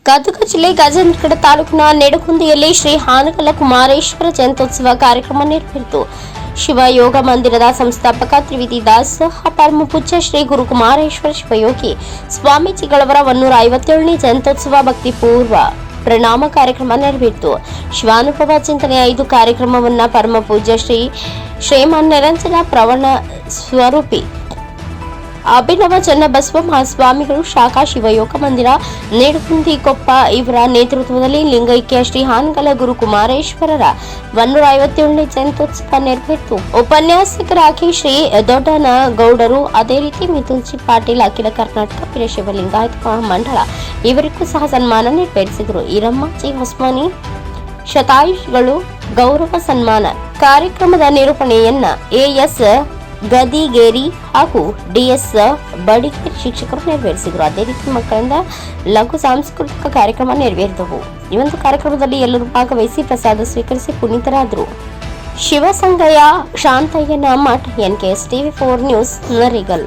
ಗದಗ ಜಿಲ್ಲೆ ಗಜೇಂದ್ರಗಡ ತಾಲೂಕಿನ ನೆಡಗುಂದಿಯಲ್ಲಿ ಶ್ರೀ ಹಾನಗಲ್ಲ ಕುಮಾರೇಶ್ವರ ಜಯಂತ್ಯೋತ್ಸವ ಕಾರ್ಯಕ್ರಮ ನೆರವೇರಿತು. ಶಿವ ಯೋಗ ಮಂದಿರದ ಸಂಸ್ಥಾಪಕ ತ್ರಿವಿಧಿ ದಾಸ್ ಪರಮ ಪೂಜ್ಯ ಶ್ರೀ ಗುರು ಕುಮಾರೇಶ್ವರ ಶಿವಯೋಗಿ ಸ್ವಾಮೀಜಿಗಳವರ 157ನೇ ಜಯಂತ್ಯೋತ್ಸವ ಭಕ್ತಿಪೂರ್ವ ಪ್ರಣಾಮ ಕಾರ್ಯಕ್ರಮ ನೆರವೇರಿತು. ಶಿವಾನುಭವ ಚಿಂತನೆ 5 ಕಾರ್ಯಕ್ರಮವನ್ನ ಪರಮ ಪೂಜ್ಯ ಶ್ರೀ ಶ್ರೀಮಾನ್ ನಿರಂಜನ ಪ್ರವಣ ಸ್ವರೂಪಿ ಅಭಿನವ ಚನ್ನಬಸವ ಮಹಾಸ್ವಾಮಿಗಳು ಶಾಖಾ ಶಿವಯೋಗ ಮಂದಿರ ನೆಡಗುಂದಿಕೊಪ್ಪ ಇವರ ನೇತೃತ್ವದಲ್ಲಿ ಲಿಂಗೈಕ್ಯ ಶ್ರೀ ಹಾನಗಲ್ಲ ಗುರು ಕುಮಾರೇಶ್ವರರ 157ನೇ ಜಯಂತ್ಯೋತ್ಸವ ನೆರವೇರಿತು. ಉಪನ್ಯಾಸಕರಾಗಿ ಶ್ರೀ ದೊಡ್ಡನಗೌಡರು, ಅದೇ ರೀತಿ ಮಿಥುನ್ ಜಿ ಪಾಟೀಲ್, ಅಖಿಲ ಕರ್ನಾಟಕ ವೀರಶೈವ ಲಿಂಗಾಯತ ಮಹಾಮಂಡಳ ಇವರಿಗೂ ಸಹ ಸನ್ಮಾನ ನೆರವೇರಿಸಿದರು. ಈರಮ್ಮ ಜಿ ಹೊಸ್ಮಾನಿ ಶತಾಯುಷಿಗಳು ಗೌರವ ಸನ್ಮಾನ ಕಾರ್ಯಕ್ರಮದ ನಿರೂಪಣೆಯನ್ನ ಎಎಸ್ ಗದಿಗೇರಿ ಹಾಗೂ ಡಿಎಸ್ ಬಡಿಗೇರಿ ಶಿಕ್ಷಕರು ನೆರವೇರಿಸಿದರು. ಅದೇ ರೀತಿ ಮಕ್ಕಳಿಂದ ಲಘು ಸಾಂಸ್ಕೃತಿಕ ಕಾರ್ಯಕ್ರಮ ನೆರವೇರಿದವು. ಈ ಒಂದು ಕಾರ್ಯಕ್ರಮದಲ್ಲಿ ಎಲ್ಲರೂ ಭಾಗವಹಿಸಿ ಪ್ರಸಾದ ಸ್ವೀಕರಿಸಿ ಪುನೀತರಾದರು. ಶಿವಸಂಗಯ್ಯ, ಶಾಂತಯ್ಯನ ಮಠ, NKS TV4 ನ್ಯೂಸ್, ನರಿಗಲ್.